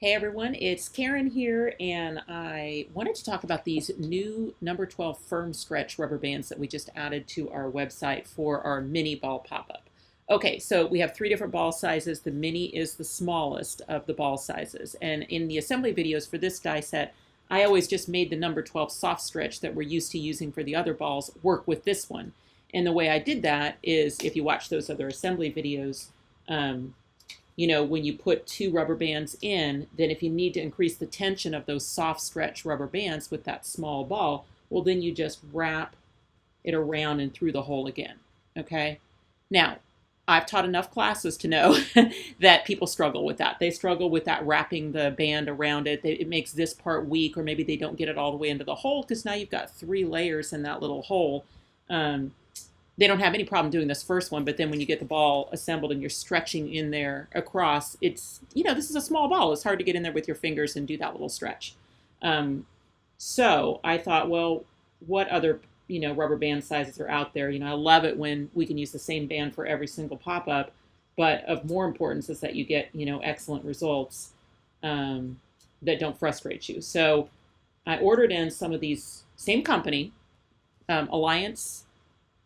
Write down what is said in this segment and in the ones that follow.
Hey everyone, it's Karen here, and I wanted to talk about these new number 12 firm stretch rubber bands that we just added to our website for our mini ball pop-up. Okay, so we have three different ball sizes. The mini is the smallest of the ball sizes, and in the assembly videos for this die set, I always just made the number 12 soft stretch that we're used to using for the other balls work with this one. And the way I did that is, if you watch those other assembly videos, when you put two rubber bands in, then if you need to increase the tension of those soft stretch rubber bands with that small ball, well, then you just wrap it around and through the hole again. Okay? Now, I've taught enough classes to know that people struggle with that. They struggle with that wrapping the band around it. It makes this part weak, or maybe they don't get it all the way into the hole because now you've got three layers in that little hole. They don't have any problem doing this first one, but then when you get the ball assembled and you're stretching in there across, this is a small ball. It's hard to get in there with your fingers and do that little stretch. So I thought, well, what other, rubber band sizes are out there? I love it when we can use the same band for every single pop-up, but of more importance is that you get, excellent results that don't frustrate you. So I ordered in some of these, same company, Alliance.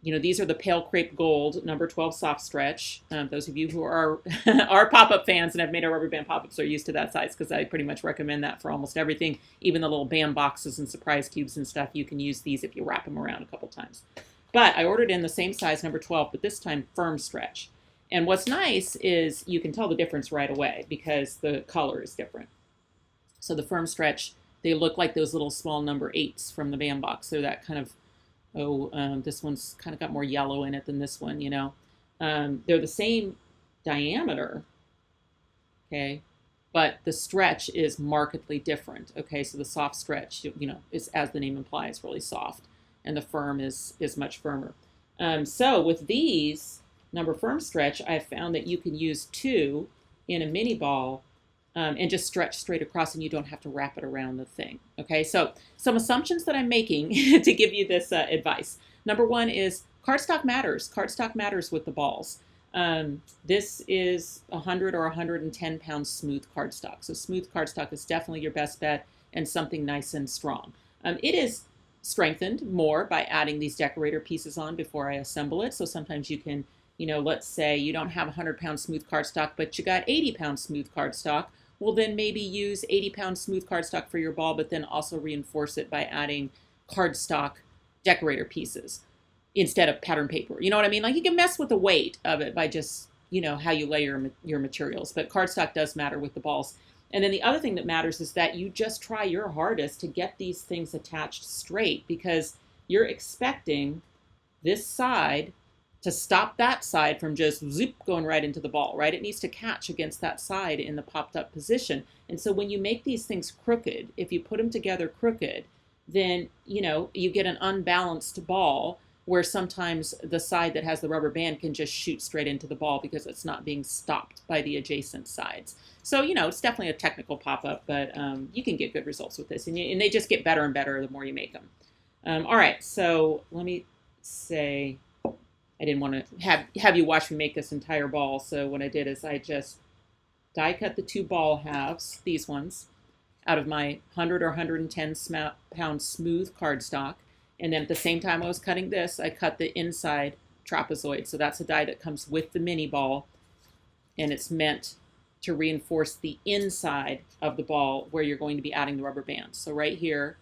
These are the Pale Crepe Gold number 12 soft stretch. Those of you who are are pop-up fans and have made our rubber band pop-ups are used to that size because I pretty much recommend that for almost everything. Even the little band boxes and surprise cubes and stuff, you can use these if you wrap them around a couple times. But I ordered in the same size, number 12, but this time firm stretch. And what's nice is you can tell the difference right away because the color is different. So the firm stretch, they look like those little small number 8s from the band box. They're that kind of this one's kind of got more yellow in it than this one, They're the same diameter, okay, but the stretch is markedly different, okay? So the soft stretch, is, as the name implies, really soft, and the firm is much firmer. So with these number firm stretch, I've found that you can use two in a mini ball and just stretch straight across, and you don't have to wrap it around the thing. Okay, so some assumptions that I'm making to give you this advice. Number one is cardstock matters. Cardstock matters with the balls. This is 100 or 110 pound smooth cardstock. So smooth cardstock is definitely your best bet and something nice and strong. It is strengthened more by adding these decorator pieces on before I assemble it. So sometimes you can, let's say you don't have 100 pound smooth cardstock, but you got 80 pound smooth cardstock. Well, then maybe use 80 pound smooth cardstock for your ball, but then also reinforce it by adding cardstock decorator pieces instead of pattern paper. You know what I mean? Like, you can mess with the weight of it by just, how you lay your materials. But cardstock does matter with the balls. And then the other thing that matters is that you just try your hardest to get these things attached straight, because you're expecting this side to stop that side from just zip going right into the ball, right? It needs to catch against that side in the popped up position. And so when you make these things crooked, if you put them together crooked, then, you get an unbalanced ball where sometimes the side that has the rubber band can just shoot straight into the ball because it's not being stopped by the adjacent sides. So, it's definitely a technical pop-up, but you can get good results with this. And they just get better and better the more you make them. All right, so let me say, I didn't want to have you watch me make this entire ball. So what I did is I just die cut the two ball halves, these ones, out of my 100 or 110 pound smooth cardstock. And then at the same time I was cutting this, I cut the inside trapezoid. So that's a die that comes with the mini ball, and it's meant to reinforce the inside of the ball where you're going to be adding the rubber bands. So right here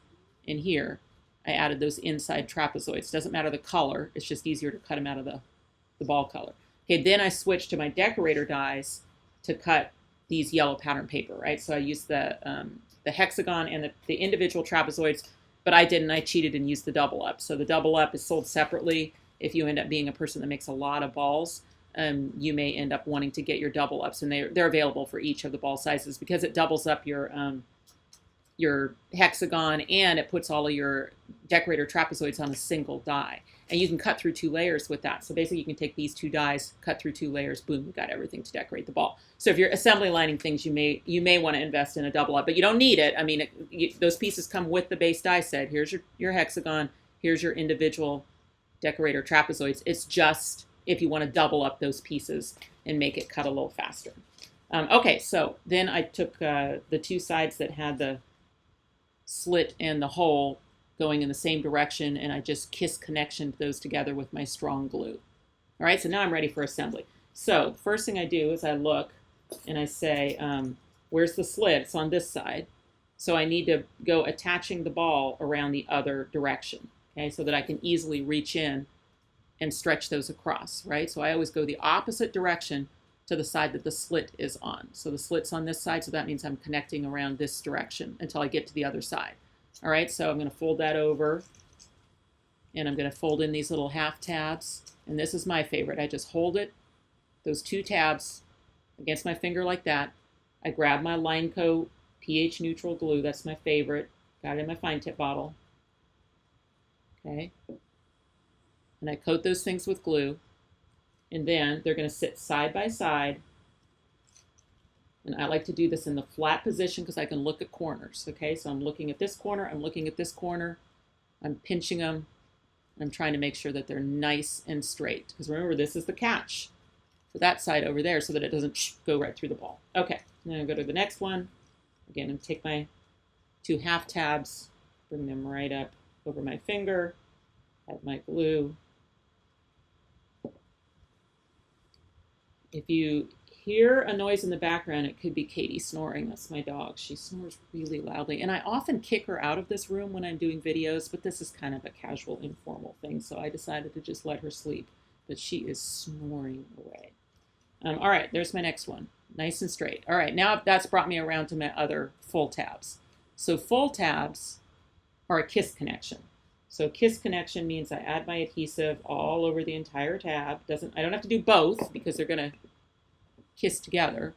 and here, I added those inside trapezoids. Doesn't matter the color, it's just easier to cut them out of the ball color. Okay, then I switched to my decorator dies to cut these yellow pattern paper, right? So I used the hexagon and the individual trapezoids, but I didn't. I cheated and used the double up. So the double up is sold separately. If you end up being a person that makes a lot of balls, you may end up wanting to get your double ups, and they're available for each of the ball sizes because it doubles up your hexagon, and it puts all of your decorator trapezoids on a single die. And you can cut through two layers with that. So basically you can take these two dies, cut through two layers, boom, you've got everything to decorate the ball. So if you're assembly lining things, you may want to invest in a double up, but you don't need it. I mean, those pieces come with the base die set. Here's your hexagon, here's your individual decorator trapezoids. It's just if you want to double up those pieces and make it cut a little faster. Okay, so then I took the two sides that had the slit and the hole going in the same direction, and I just kiss connection those together with my strong glue. All right, so now I'm ready for assembly. So the first thing I do is I look and I say, where's the slit? It's on this side. So I need to go attaching the ball around the other direction, okay, so that I can easily reach in and stretch those across, right? So I always go the opposite direction to the side that the slit is on. So the slit's on this side, so that means I'm connecting around this direction until I get to the other side. All right, so I'm going to fold that over, and I'm going to fold in these little half tabs. And this is my favorite. I just hold it, those two tabs, against my finger like that. I grab my LINECO pH neutral glue. That's my favorite. Got it in my fine tip bottle. Okay. And I coat those things with glue. And then they're going to sit side by side. And I like to do this in the flat position because I can look at corners. Okay, so I'm looking at this corner. I'm looking at this corner. I'm pinching them. I'm trying to make sure that they're nice and straight. Because remember, this is the catch for that side over there so that it doesn't go right through the ball. Okay, then I'll go to the next one. Again, I'm take my two half tabs, bring them right up over my finger, add my glue. If you hear a noise in the background, it could be Katie snoring. That's my dog. She snores really loudly. And I often kick her out of this room when I'm doing videos, but this is kind of a casual, informal thing, so I decided to just let her sleep. But she is snoring away. All right, there's my next one. Nice and straight. All right, now that's brought me around to my other full tabs. So full tabs are a kiss connection. So kiss connection means I add my adhesive all over the entire tab. I don't have to do both because they're going to kiss together.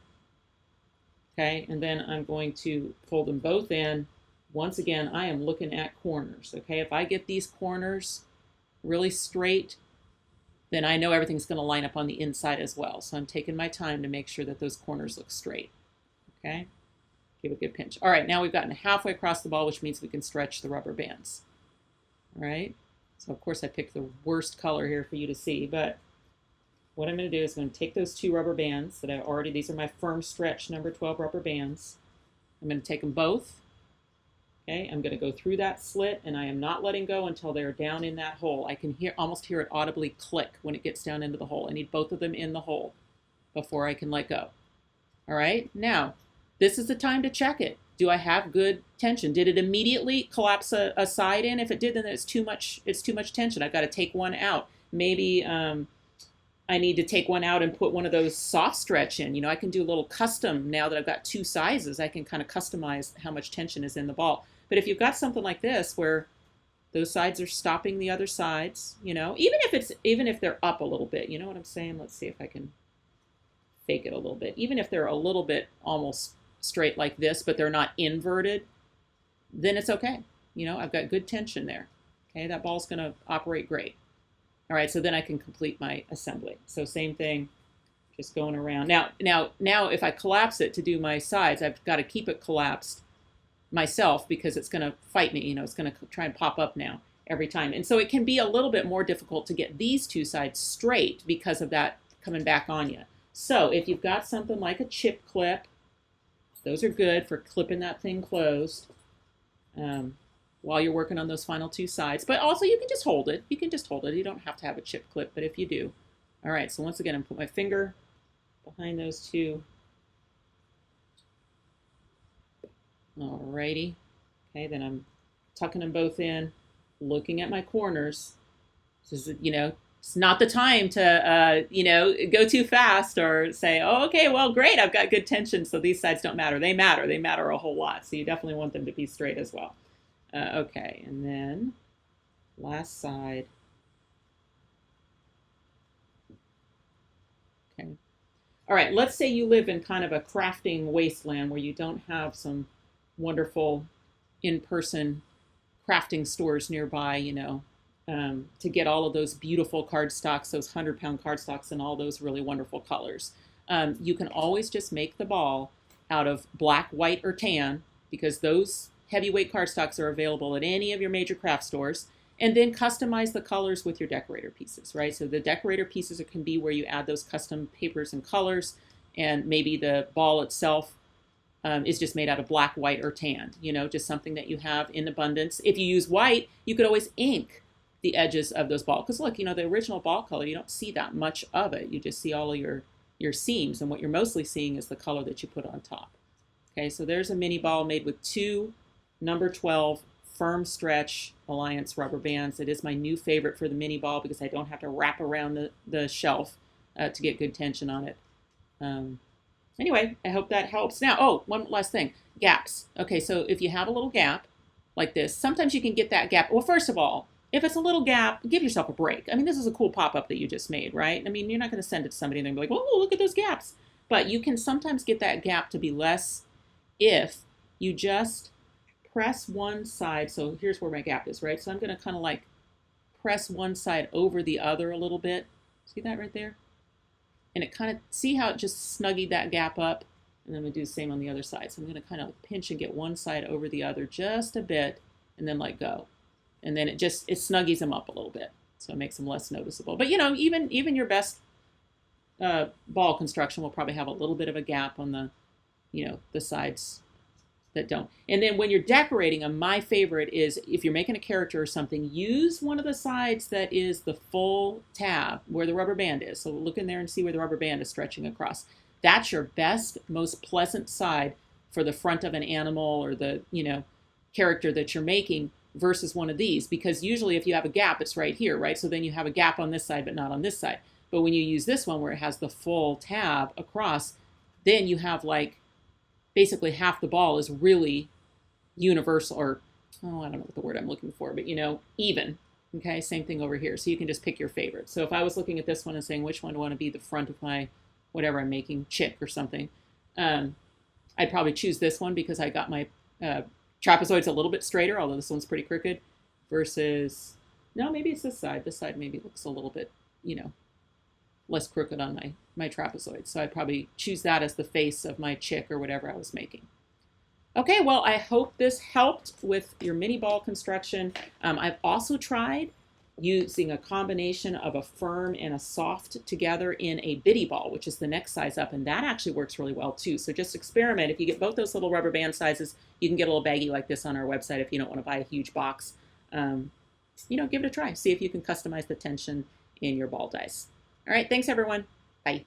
Okay, and then I'm going to fold them both in. Once again, I am looking at corners. Okay, if I get these corners really straight, then I know everything's going to line up on the inside as well. So I'm taking my time to make sure that those corners look straight. Okay, give a good pinch. All right, now we've gotten halfway across the ball, which means we can stretch the rubber bands. All right, so of course I picked the worst color here for you to see, but what I'm going to do is I'm going to take those two rubber bands that I already, these are my firm stretch number 12 rubber bands. I'm going to take them both. Okay, I'm going to go through that slit, and I am not letting go until they're down in that hole. I can almost hear it audibly click when it gets down into the hole. I need both of them in the hole before I can let go. All right, now this is the time to check it. Do I have good tension? Did it immediately collapse a side in? If it did, then it's too much tension. I've got to take one out. Maybe I need to take one out and put one of those soft stretch in. You know, I can do a little custom now that I've got two sizes. I can kind of customize how much tension is in the ball. But if you've got something like this where those sides are stopping the other sides, you know, even if they're up a little bit, you know what I'm saying? Let's see if I can fake it a little bit. Even if they're a little bit almost straight like this, but they're not inverted, then it's okay. You know, I've got good tension there. Okay, that ball's going to operate great. All right, so then I can complete my assembly. So same thing, just going around. Now, if I collapse it to do my sides, I've got to keep it collapsed myself because it's going to fight me. You know, it's going to try and pop up now every time. And so it can be a little bit more difficult to get these two sides straight because of that coming back on you. So if you've got something like a chip clip, those are good for clipping that thing closed while you're working on those final two sides. But also you can just hold it. You can just hold it. You don't have to have a chip clip, but if you do. All right, so once again, I'm going to put my finger behind those two. All righty. Okay, then I'm tucking them both in, looking at my corners. This is, you know, it's not the time to, you know, go too fast or say, oh, okay, well, great, I've got good tension, so these sides don't matter. They matter. They matter a whole lot, so you definitely want them to be straight as well. Okay, and then last side. Okay. All right, let's say you live in kind of a crafting wasteland where you don't have some wonderful in-person crafting stores nearby, you know, to get all of those beautiful cardstocks, those 100-pound cardstocks in all those really wonderful colors. You can always just make the ball out of black, white, or tan because those heavyweight cardstocks are available at any of your major craft stores, and then customize the colors with your decorator pieces, right? So the decorator pieces can be where you add those custom papers and colors, and maybe the ball itself is just made out of black, white, or tanned, just something that you have in abundance. If you use white, you could always ink the edges of those balls. Because look, the original ball color, you don't see that much of it. You just see all of your seams, and what you're mostly seeing is the color that you put on top. Okay, so there's a mini ball made with 2 number 12 firm stretch Alliance rubber bands. It is my new favorite for the mini ball because I don't have to wrap around the shelf to get good tension on it. Anyway, I hope that helps. Now, oh, one last thing, gaps. Okay, so if you have a little gap like this, sometimes you can get that gap. Well, first of all, if it's a little gap, give yourself a break. I mean, this is a cool pop-up that you just made, right? I mean, you're not going to send it to somebody and they're going to be like, oh, look at those gaps. But you can sometimes get that gap to be less if you just press one side. So here's where my gap is, right? So I'm going to kind of like press one side over the other a little bit. See that right there? And it kind of, see how it just snuggied that gap up? And then I'm going to do the same on the other side. So I'm going to kind of pinch and get one side over the other just a bit and then let go. And then it snuggies them up a little bit. So it makes them less noticeable. But even your best ball construction will probably have a little bit of a gap on the sides that don't. And then when you're decorating them, my favorite is if you're making a character or something, use one of the sides that is the full tab where the rubber band is. So look in there and see where the rubber band is stretching across. That's your best, most pleasant side for the front of an animal or the, character that you're making versus one of these. Because usually if you have a gap, it's right here, right? So then you have a gap on this side, but not on this side. But when you use this one where it has the full tab across, then you have like basically half the ball is really universal, or I don't know what the word I'm looking for, but even. Okay, same thing over here. So you can just pick your favorite. So if I was looking at this one and saying which one do I want to be the front of my whatever I'm making, chick or something, I'd probably choose this one because I got my trapezoids a little bit straighter, although this one's pretty crooked, versus, no, maybe it's this side. This side maybe looks a little bit, less crooked on my trapezoid. So I'd probably choose that as the face of my chick or whatever I was making. Okay, well, I hope this helped with your mini ball construction. I've also tried using a combination of a firm and a soft together in a bitty ball, which is the next size up, and that actually works really well too. So just experiment. If you get both those little rubber band sizes, you can get a little baggie like this on our website if you don't want to buy a huge box. Give it a try. See if you can customize the tension in your ball dies. All right, thanks everyone. Bye.